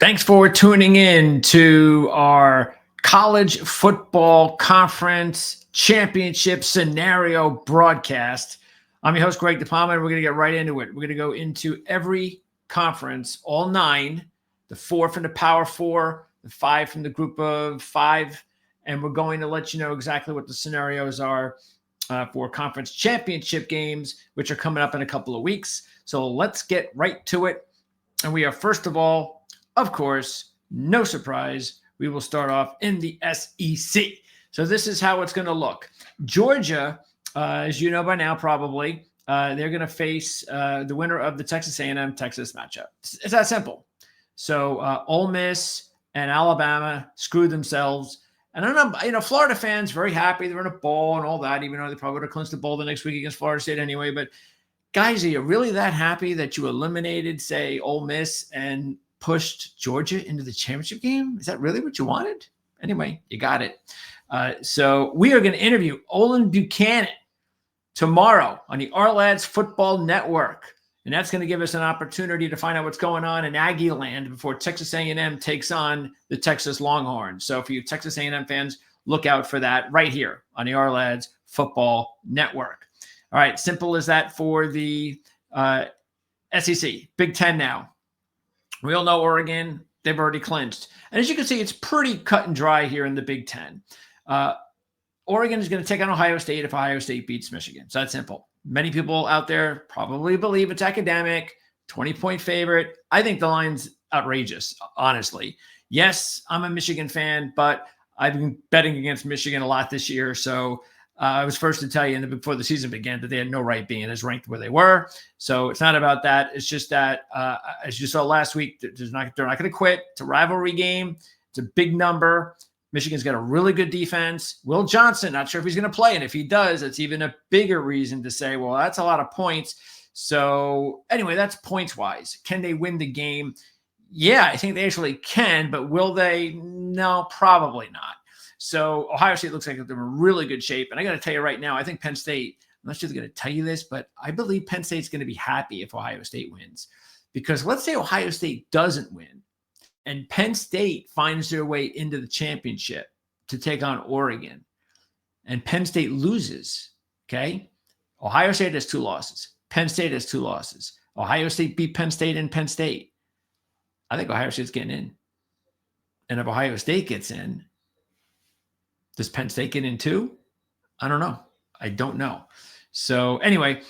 Thanks for tuning in to our College Football Conference Championship Scenario broadcast. I'm your host, Greg DePalma, and we're going to get right into it. We're going to go into every conference, all 9, the 4 from the Power 4, the 5 from the Group of 5, and we're going to let you know exactly what the scenarios are for conference championship games, which are coming up in a couple of weeks. So let's get right to it. And we are, first of all, of course, no surprise, we will start off in the SEC. So this is how it's going to look. Georgia, as you know by now probably, they're going to face the winner of the Texas A&M Texas matchup. It's that simple. So Ole Miss and Alabama screwed themselves. And I don't know, Florida fans very happy they're in a bowl and all that, even though they probably would have clinched the bowl the next week against Florida State anyway. But guys, are you really that happy that you eliminated, say, Ole Miss and pushed Georgia into the championship game? Is that really what you wanted? Anyway, you got it. So we are going to interview Olin Buchanan tomorrow on the Our Football Network. And that's going to give us an opportunity to find out what's going on in Aggie land before Texas A&M takes on the Texas Longhorns. So for you Texas A&M fans, look out for that right here on the Our Football Network. All right, simple as that for the SEC. Big Ten now. We all know Oregon, they've already clinched. And as you can see, it's pretty cut and dry here in the Big Ten. Oregon is going to take on Ohio State if Ohio State beats Michigan. So that's simple. Many people out there probably believe it's academic, 20-point favorite. I think the line's outrageous, honestly. Yes, I'm a Michigan fan, but I've been betting against Michigan a lot this year. So I was first to tell you before the season began that they had no right being as ranked where they were. So it's not about that. It's just that, as you saw last week, they're not going to quit. It's a rivalry game. It's a big number. Michigan's got a really good defense. Will Johnson, not sure if he's going to play. And if he does, it's even a bigger reason to say, well, that's a lot of points. So anyway, that's points-wise. Can they win the game? Yeah, I think they actually can. But will they? No, probably not. So Ohio State looks like they're in really good shape. And I got to tell you right now, I think Penn State, I'm not sure they're going to tell you this, but I believe Penn State's going to be happy if Ohio State wins. Because let's say Ohio State doesn't win and Penn State finds their way into the championship to take on Oregon and Penn State loses, okay? Ohio State has 2 losses. Penn State has 2 losses. Ohio State beat Penn State in Penn State. I think Ohio State's getting in. And if Ohio State gets in, does Penn State get in too? I don't know. I don't know. So anyway,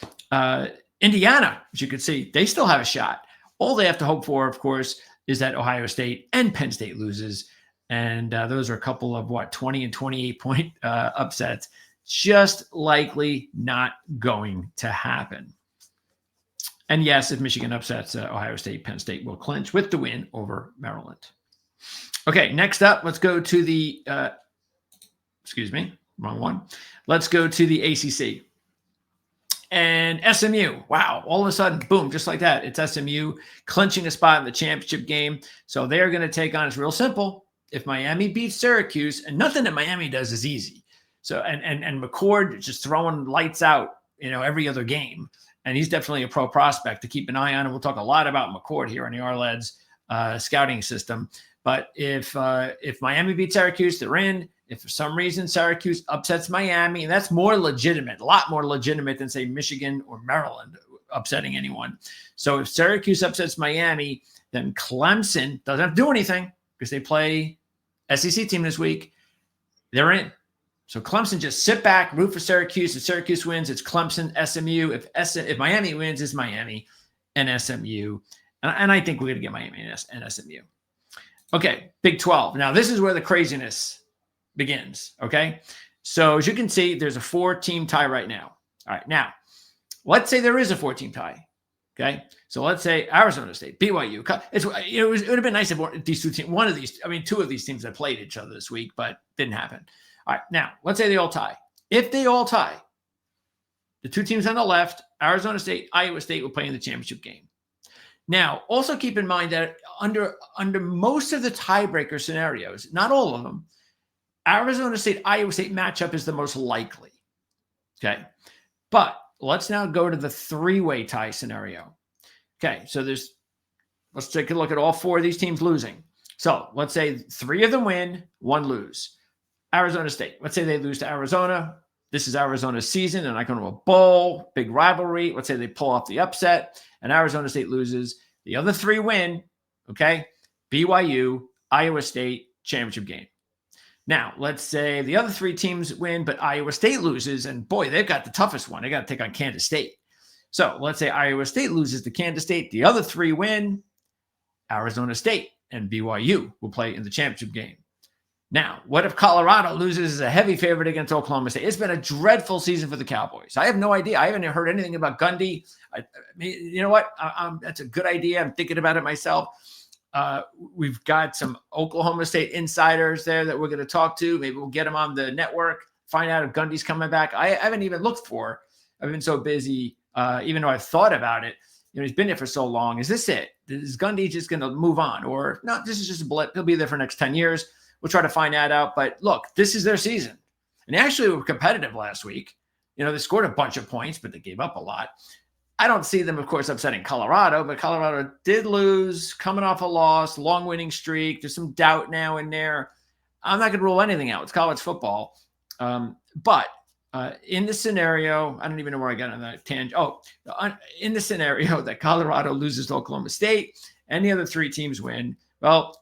Indiana, as you can see, they still have a shot. All they have to hope for, of course, is that Ohio State and Penn State loses. And those are a couple of, 20 and 28-point upsets. Just likely not going to happen. And yes, if Michigan upsets Ohio State, Penn State will clinch with the win over Maryland. Okay, next up, let's go to the wrong one. Let's go to the ACC. And SMU, wow, all of a sudden, boom, just like that. It's SMU clinching a spot in the championship game. So they're going to take on, it's real simple. If Miami beats Syracuse, and nothing that Miami does is easy. So, and McCord just throwing lights out, every other game. And he's definitely a pro prospect to keep an eye on. And we'll talk a lot about McCord here on the Our scouting system. But if Miami beats Syracuse, they're in. If for some reason Syracuse upsets Miami, and that's more legitimate, a lot more legitimate than, say, Michigan or Maryland upsetting anyone. So if Syracuse upsets Miami, then Clemson doesn't have to do anything because they play SEC team this week. They're in. So Clemson just sit back, root for Syracuse. If Syracuse wins, it's Clemson, SMU. If Miami wins, it's Miami and SMU. And I think we're going to get Miami and SMU. Okay, Big 12. Now, this is where the craziness begins, okay? So as you can see, there's a 4-team tie right now. All right, now, let's say there is a 4-team tie, okay? So let's say Arizona State, BYU. It would have been nice if these 2 teams, 2 of these teams had played each other this week, but didn't happen. All right, now, let's say they all tie. If they all tie, the 2 teams on the left, Arizona State, Iowa State will play in the championship game. Now, also keep in mind that under most of the tiebreaker scenarios, not all of them, Arizona State, Iowa State matchup is the most likely. Okay. But let's now go to the 3-way tie scenario. Okay. So there's Let's take a look at all 4 of these teams losing. So let's say 3 of them win, 1 lose. Arizona State. Let's say they lose to Arizona. This is Arizona's season. They're not going to a bowl, big rivalry. Let's say they pull off the upset and Arizona State loses. The other 3 win, okay? BYU, Iowa State, championship game. Now, let's say the other 3 teams win, but Iowa State loses, and boy, they've got the toughest one. They got to take on Kansas State. So let's say Iowa State loses to Kansas State. The other 3 win, Arizona State and BYU will play in the championship game. Now, what if Colorado loses as a heavy favorite against Oklahoma State? It's been a dreadful season for the Cowboys. I have no idea. I haven't heard anything about Gundy. I mean, you know what? That's a good idea. I'm thinking about it myself. We've got some Oklahoma State insiders there that we're going to talk to. Maybe we'll get them on the network, find out if Gundy's coming back. I haven't even looked for. I've been so busy, even though I've thought about it. You know, he's been there for so long. Is this it? Is Gundy just going to move on? Or no, this is just a blip. He'll be there for the next 10 years. We'll try to find that out. But look, this is their season. And they actually were competitive last week. You know, they scored a bunch of points, but they gave up a lot. I don't see them, of course, upsetting Colorado, but Colorado did lose, coming off a loss, long winning streak. There's some doubt now in there. I'm not going to rule anything out. It's college football. But in the scenario, I don't even know where I got on that tangent. In the scenario that Colorado loses to Oklahoma State and the other 3 teams win, well,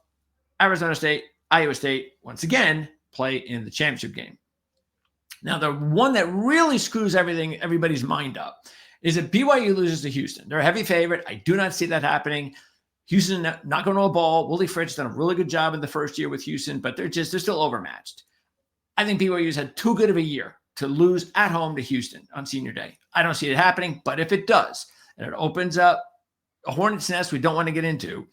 Arizona State, Iowa State, once again, play in the championship game. Now, the one that really screws everybody's mind up is if BYU loses to Houston. They're a heavy favorite. I do not see that happening. Houston not going to a ball. Willie Fritz done a really good job in the first year with Houston, but they're still overmatched. I think BYU's had too good of a year to lose at home to Houston on senior day. I don't see it happening, but if it does, and it opens up a hornet's nest we don't want to get into,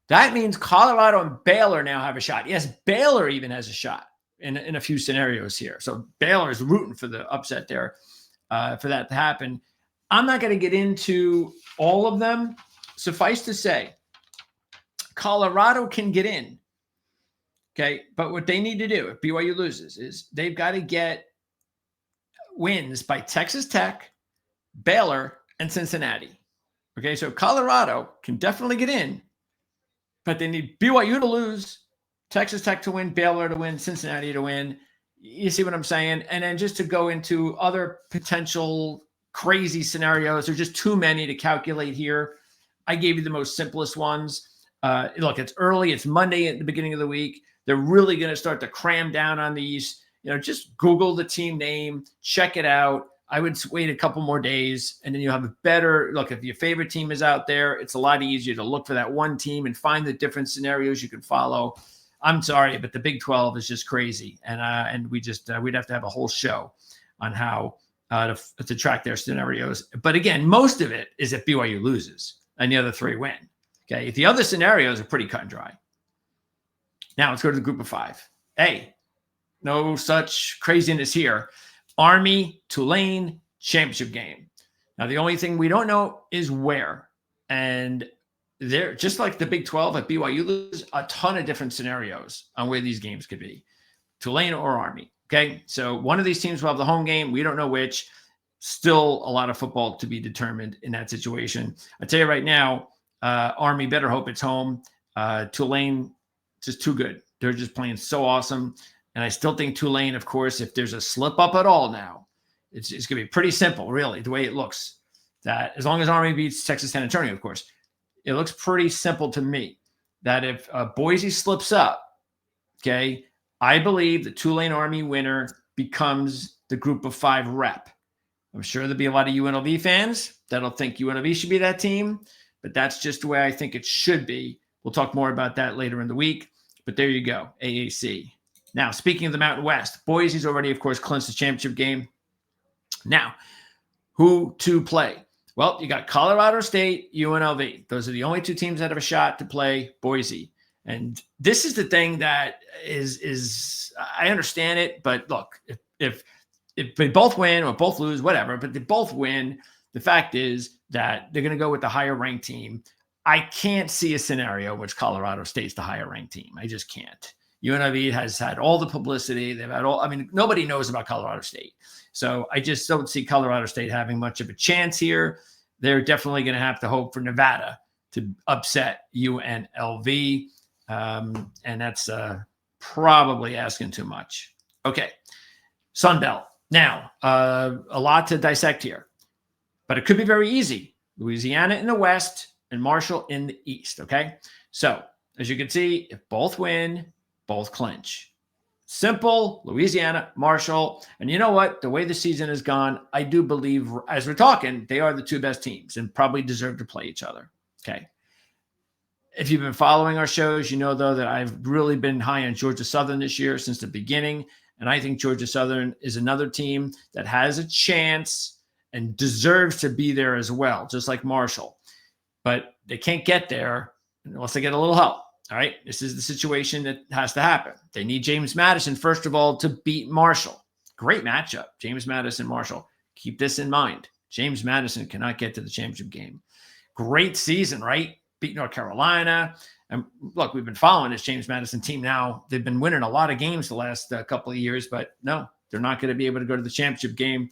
that means Colorado and Baylor now have a shot. Yes, Baylor even has a shot in a few scenarios here. So Baylor is rooting for the upset there for that to happen. I'm not going to get into all of them. Suffice to say, Colorado can get in. Okay, but what they need to do if BYU loses is they've got to get wins by Texas Tech, Baylor, and Cincinnati. Okay, so Colorado can definitely get in, but they need BYU to lose, Texas Tech to win, Baylor to win, Cincinnati to win. You see what I'm saying? And then just to go into other potential crazy scenarios, there's just too many to calculate here. I gave you the most simplest ones. Look, it's early. It's Monday at the beginning of the week. They're really going to start to cram down on these. You know, just Google the team name, check it out. I would wait a couple more days, and then you'll have a better look. If your favorite team is out there, it's a lot easier to look for that one team and find the different scenarios you can follow. I'm sorry, but the Big 12 is just crazy, and we'd have to have a whole show on how to track their scenarios. But again, most of it is if BYU loses and the other 3 win. Okay, the other scenarios are pretty cut and dry. Now let's go to the group of 5. Hey, no such craziness here. Army, Tulane, championship game. Now, the only thing we don't know is where. And they're just like the Big 12 at BYU, there's a ton of different scenarios on where these games could be. Tulane or Army. Okay, so one of these teams will have the home game. We don't know which. Still a lot of football to be determined in that situation. I tell you right now, Army better hope it's home. Tulane, just too good. They're just playing so awesome. And I still think Tulane, of course, if there's a slip up at all now, it's going to be pretty simple, really, the way it looks. That as long as Army beats Texas San Antonio, of course, it looks pretty simple to me that if Boise slips up, okay, I believe the Tulane Army winner becomes the group of 5 rep. I'm sure there'll be a lot of UNLV fans that'll think UNLV should be that team, but that's just the way I think it should be. We'll talk more about that later in the week, but there you go, AAC. Now, speaking of the Mountain West, Boise's already, of course, clinched the championship game. Now, who to play? Well, you got Colorado State, UNLV. Those are the only 2 teams that have a shot to play Boise. And this is the thing that is I understand it, but look, if they both win or both lose, whatever, but they both win, the fact is that they're going to go with the higher ranked team. I can't see a scenario in which Colorado State's the higher ranked team. I just can't. UNLV has had all the publicity. They've had nobody knows about Colorado State. So I just don't see Colorado State having much of a chance here. They're definitely going to have to hope for Nevada to upset UNLV. And that's probably asking too much. Okay. Sun Belt. Now, a lot to dissect here, but it could be very easy. Louisiana in the West and Marshall in the East. Okay. So as you can see, if both win, both clinch. Simple, Louisiana, Marshall. And you know what? The way the season has gone, I do believe, as we're talking, they are the two best teams and probably deserve to play each other. Okay. If you've been following our shows, you know, though, that I've really been high on Georgia Southern this year since the beginning. And I think Georgia Southern is another team that has a chance and deserves to be there as well, just like Marshall. But they can't get there unless they get a little help. All right. This is the situation that has to happen. They need James Madison, first of all, to beat Marshall. Great matchup. James Madison, Marshall. Keep this in mind. James Madison cannot get to the championship game. Great season, right? Beat North Carolina. And look, we've been following this James Madison team now. They've been winning a lot of games the last couple of years, but no, they're not going to be able to go to the championship game.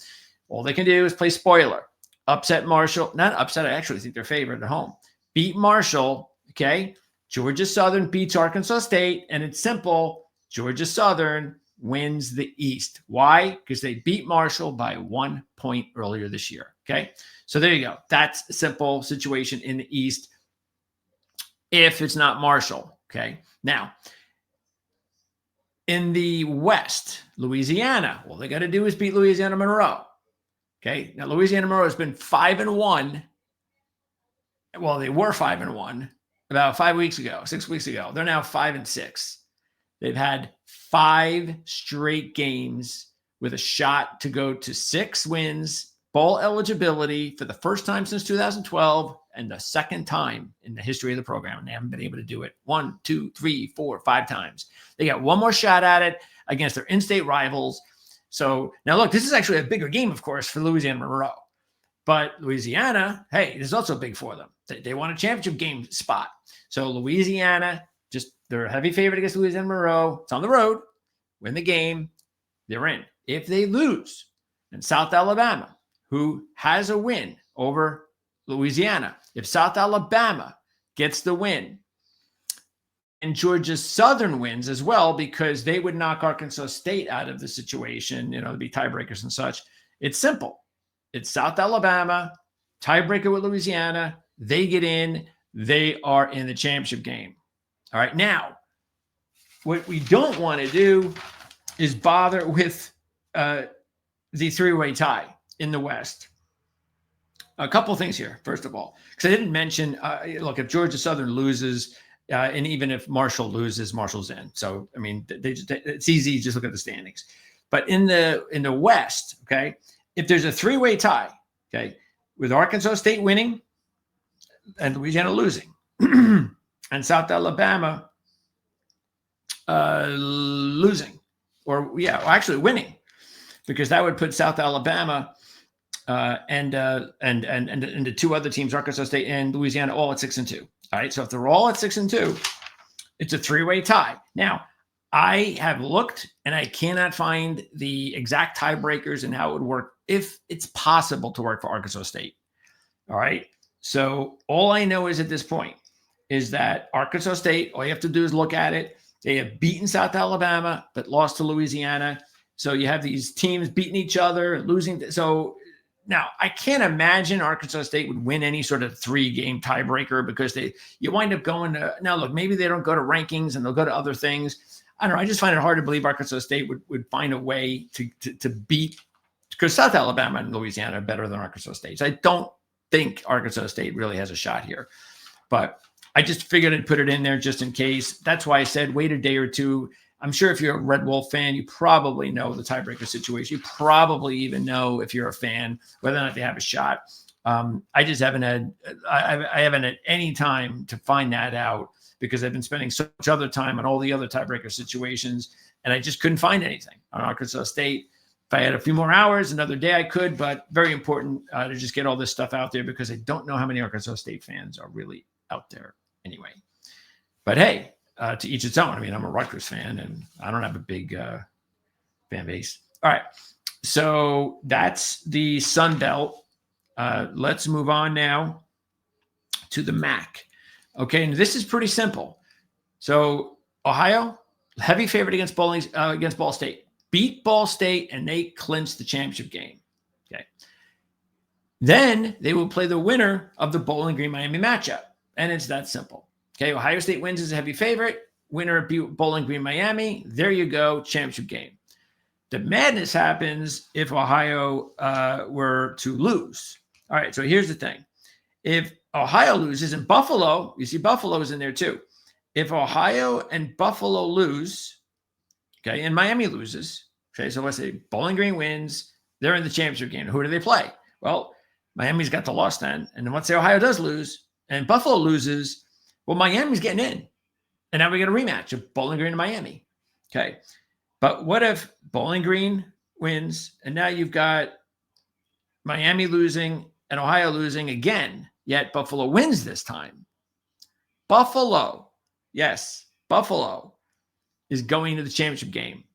All they can do is play spoiler. Upset Marshall. Not upset. I actually think they're favored at home. Beat Marshall. Okay. Georgia Southern beats Arkansas State, and it's simple. Georgia Southern wins the East. Why? Because they beat Marshall by 1 point earlier this year. Okay. So there you go. That's a simple situation in the East if it's not Marshall. Okay. Now, in the West, Louisiana, all they got to do is beat Louisiana Monroe. Okay. Now, Louisiana Monroe has been 5-1. Well, they were 5-1 about 6 weeks ago. They're now 5-6. They've had 5 straight games with a shot to go to 6 wins, bowl eligibility for the first time since 2012, and the second time in the history of the program. And they haven't been able to do it 1, 2, 3, 4, 5 times. They got one more shot at it against their in-state rivals. So now look, this is actually a bigger game, of course, for Louisiana Monroe. But Louisiana, hey, it is also big for them. They want a championship game spot. So Louisiana, they're a heavy favorite against Louisiana Monroe. It's on the road. Win the game, they're in. If they lose, then South Alabama, who has a win over Louisiana, if South Alabama gets the win, and Georgia Southern wins as well, because they would knock Arkansas State out of the situation, it'd be tiebreakers and such. It's simple. It's South Alabama, tiebreaker with Louisiana. They get in. They are in the championship game. All right. Now, what we don't want to do is bother with the 3-way tie in the West. A couple of things here, first of all, because I didn't mention, look, if Georgia Southern loses, and even if Marshall loses, Marshall's in. So, I mean, it's easy. Just look at the standings. But in the West, okay, if there's a 3-way tie, okay, with Arkansas State winning and Louisiana losing, and South Alabama losing, actually winning, because that would put South Alabama and the 2 other teams, Arkansas State and Louisiana, all at 6-2. All right, so if they're all at 6-2, it's a 3-way tie. Now, I have looked and I cannot find the exact tiebreakers and how it would work if it's possible to work for Arkansas State. All right. So all I know is at this point is that Arkansas State, all you have to do is look at it. They have beaten South Alabama, but lost to Louisiana. So you have these teams beating each other, losing. So now I can't imagine Arkansas State would win any sort of 3-game tiebreaker, because you wind up going to, now look, maybe they don't go to rankings and they'll go to other things. I don't know. I just find it hard to believe Arkansas State would find a way to beat, because South Alabama and Louisiana are better than Arkansas State. So I don't think Arkansas State really has a shot here, but I just figured I'd put it in there just in case. That's why I said wait a day or two. I'm sure if you're a Red Wolf fan, you probably know the tiebreaker situation. You probably even know, if you're a fan, whether or not they have a shot. I just haven't had any time to find that out, because I've been spending so much other time on all the other tiebreaker situations, and I just couldn't find anything on Arkansas State. If I had a few more hours, another day I could, but very important to just get all this stuff out there, because I don't know how many Arkansas State fans are really out there anyway. But hey, to each its own. I mean, I'm a Rutgers fan, and I don't have a big fan base. All right. So that's the Sun Belt. Let's move on now to the MAC. Okay, and this is pretty simple. So Ohio, heavy favorite against Ball State. Beat Ball State, and they clinched the championship game. Okay. Then they will play the winner of the Bowling Green Miami matchup, and it's that simple. Okay, Ohio State wins as a heavy favorite. Winner of Bowling Green Miami. There you go, championship game. The madness happens if Ohio were to lose. All right, so here's the thing. If Ohio loses, and Buffalo, you see Buffalo's in there too. If Ohio and Buffalo lose, okay, and Miami loses, okay, so let's say Bowling Green wins, they're in the championship game. Who do they play? Well, Miami's got the loss then. And then let's say Ohio does lose and Buffalo loses, well, Miami's getting in. And now we get a rematch of Bowling Green and Miami. Okay. But what if Bowling Green wins and now you've got Miami losing and Ohio losing again, yet Buffalo wins this time? Buffalo, yes, Buffalo is going to the championship game.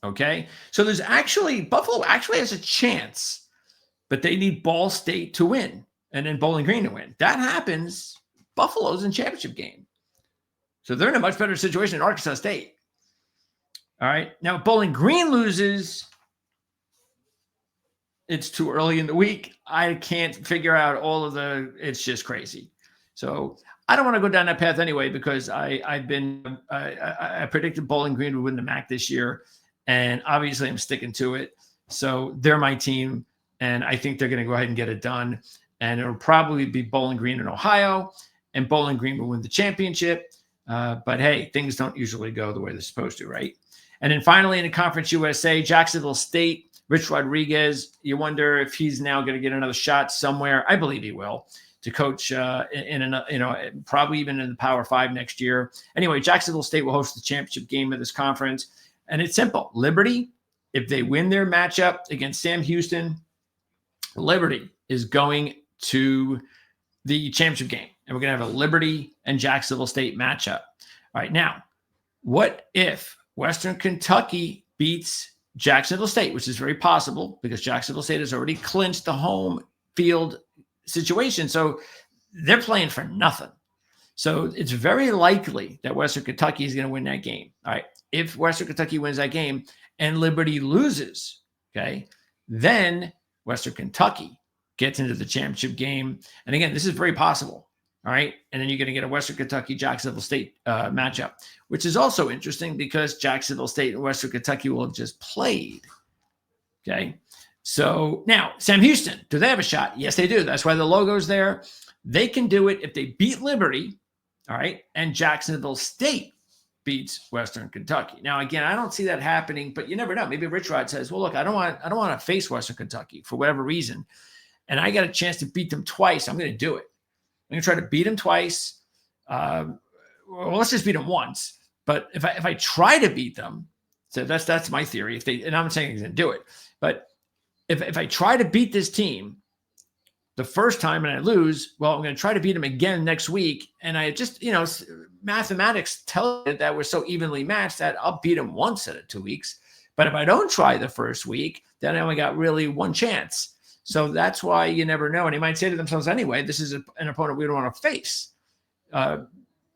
Okay. So Buffalo actually has a chance, but they need Ball State to win and then Bowling Green to win. That happens, Buffalo's in championship game. So they're in a much better situation than Arkansas State. All right. Now, if Bowling Green loses, it's too early in the week. I can't figure out it's just crazy. So I don't want to go down that path anyway, because I predicted Bowling Green would win the MAC this year. And obviously I'm sticking to it. So they're my team. And I think they're going to go ahead and get it done. And it'll probably be Bowling Green in Ohio, and Bowling Green will win the championship. But hey, things don't usually go the way they're supposed to, right? And then finally in the Conference USA, Jacksonville State, Rich Rodriguez, you wonder if he's now going to get another shot somewhere. I believe he will, to coach probably even in the Power 5 next year. Anyway, Jacksonville State will host the championship game of this conference. And it's simple. Liberty, if they win their matchup against Sam Houston, Liberty is going to the championship game. And we're going to have a Liberty and Jacksonville State matchup. All right, now, what if Western Kentucky beats Jacksonville State, which is very possible because Jacksonville State has already clinched the home field situation. So they're playing for nothing. So it's very likely that Western Kentucky is going to win that game. All right. If Western Kentucky wins that game and Liberty loses, okay, then Western Kentucky gets into the championship game. And again, this is very possible. All right. And then you're going to get a Western Kentucky Jacksonville State matchup, which is also interesting because Jacksonville State and Western Kentucky will have just played. Okay. So now Sam Houston, do they have a shot? Yes, they do. That's why the logo's there. They can do it if they beat Liberty. All right. And Jacksonville State beats Western Kentucky. Now, again, I don't see that happening, but you never know. Maybe Rich Rod says, well, look, I don't want to face Western Kentucky for whatever reason. And I got a chance to beat them twice. I'm going to do it. I'm going to try to beat them twice. Well, let's just beat them once. But if I try to beat them, so that's my theory. And I'm not saying he's going to do it, but if I try to beat this team the first time and I lose, well, I'm going to try to beat them again next week. And I just, mathematics tell it that we're so evenly matched that I'll beat them once out of 2 weeks. But if I don't try the first week, then I only got really one chance. So that's why you never know. And they might say to themselves, anyway, this is an opponent we don't want to face.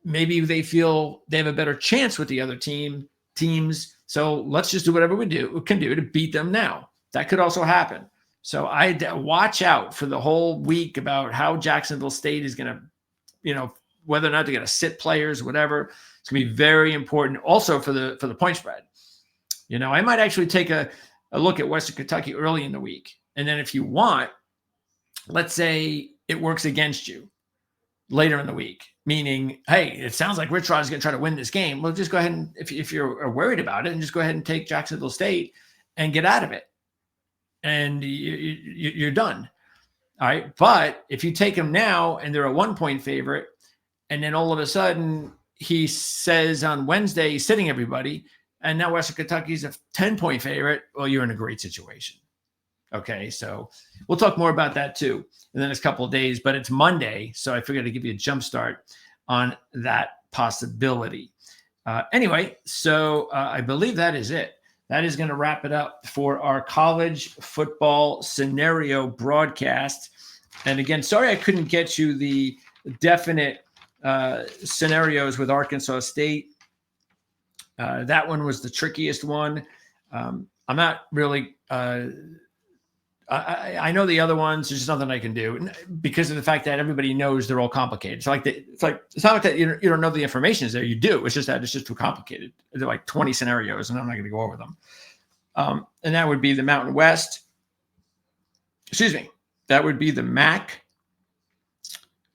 Maybe they feel they have a better chance with the other teams. So let's just do whatever we can do to beat them now. That could also happen. So I watch out for the whole week about how Jacksonville State is going to, whether or not they're going to sit players, whatever. It's going to be very important. Also for the point spread. I might actually take a look at Western Kentucky early in the week. And then if you want, let's say it works against you later in the week, meaning, hey, it sounds like Rich Rod is going to try to win this game. Well, just go ahead and if you're worried about it, and just go ahead and take Jacksonville State and get out of it. And you're done. All right. But if you take them now and they're a 1-point favorite, and then all of a sudden he says on Wednesday he's sitting everybody, and now Western Kentucky's a 10-point favorite, well, you're in a great situation. Okay, so we'll talk more about that too in the next couple of days, but it's Monday, so I figured to give you a jump start on that possibility. Anyway, so I believe that is it. That is going to wrap it up for our college football scenario broadcast. And again, sorry I couldn't get you the definite scenarios with Arkansas State. That one was the trickiest one. I'm not really. I know the other ones. There's just nothing I can do because of the fact that everybody knows they're all complicated. It's not like that. You don't know the information is there. You do. It's just that it's just too complicated. They're like 20 scenarios, and I'm not going to go over them. And that would be the Mountain West. Excuse me. That would be the MAC.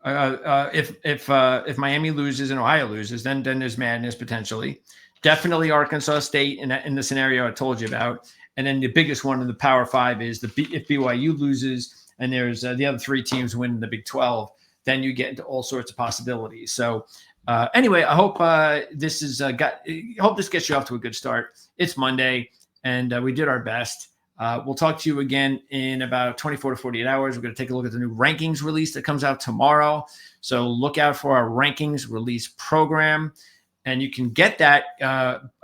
If Miami loses and Ohio loses, then there's madness potentially. Definitely Arkansas State in the scenario I told you about. And then the biggest one in the Power Five is if BYU loses and there's the other three teams win the Big 12, then you get into all sorts of possibilities. So anyway, I hope this gets you off to a good start. It's Monday, and we did our best. We'll talk to you again in about 24 to 48 hours. We're going to take a look at the new rankings release that comes out tomorrow. So look out for our rankings release program. And you can get that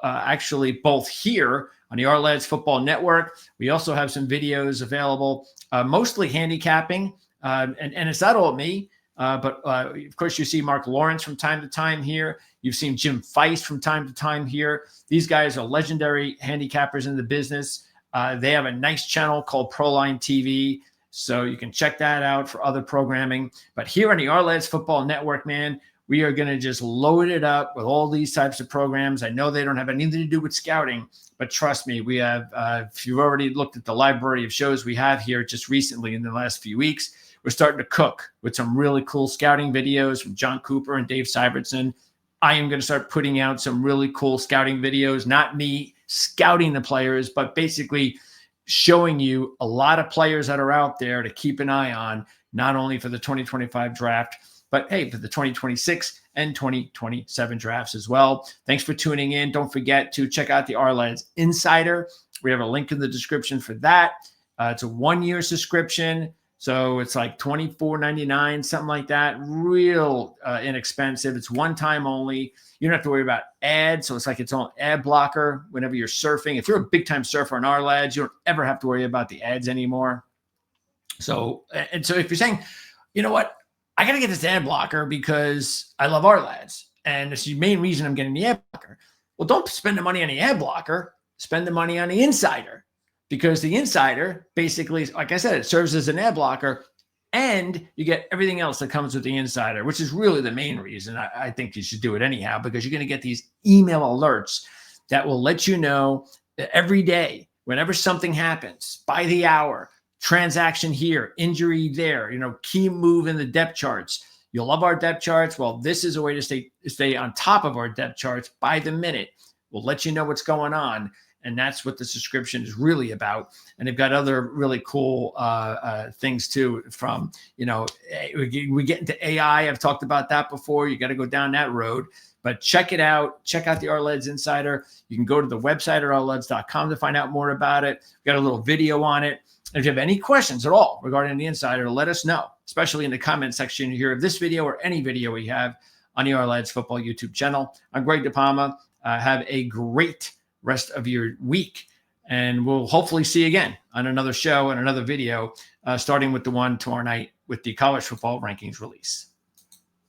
actually both here on the Our Football Network. We also have some videos available, mostly handicapping. And it's not all me, but of course you see Mark Lawrence from time to time here. You've seen Jim Feist from time to time here. These guys are legendary handicappers in the business. They have a nice channel called Proline TV, so you can check that out for other programming. But here on the Our Football Network, man, we are going to just load it up with all these types of programs. I know they don't have anything to do with scouting, but trust me, we have, if you've already looked at the library of shows we have here just recently in the last few weeks, we're starting to cook with some really cool scouting videos from John Cooper and Dave Syvertson. I am going to start putting out some really cool scouting videos, not me scouting the players, but basically showing you a lot of players that are out there to keep an eye on, not only for the 2025 draft, but hey, for the 2026 and 2027 drafts as well. Thanks for tuning in. Don't forget to check out the Our Insider. We have a link in the description for that. It's a 1-year subscription. So it's like $24.99, something like that. Real inexpensive. It's one time only. You don't have to worry about ads. So it's like its own ad blocker whenever you're surfing. If you're a big time surfer on Our Lads, you don't ever have to worry about the ads anymore. So if you're saying, you know what, I got to get this ad blocker because I love Our Lads, and it's the main reason I'm getting the ad blocker. Well, don't spend the money on the ad blocker. Spend the money on the Insider, because the Insider basically, like I said, it serves as an ad blocker, and you get everything else that comes with the Insider, which is really the main reason I think you should do it anyhow, because you're going to get these email alerts that will let you know that every day, whenever something happens, by the hour, transaction here, injury there, key move in the depth charts. You'll love our depth charts. Well, this is a way to stay on top of our depth charts by the minute. We'll let you know what's going on. And that's what the subscription is really about. And they've got other really cool things too from, we get into AI. I've talked about that before. You got to go down that road. But check it out. Check out the Our Lads Insider. You can go to the website at ourlads.com to find out more about it. We've got a little video on it. And if you have any questions at all regarding the Insider, let us know, especially in the comment section here of this video or any video we have on the Our Lads Football YouTube channel. I'm Greg DePalma. Have a great rest of your week, and we'll hopefully see you again on another show and another video, starting with the one tomorrow night with the college football rankings release.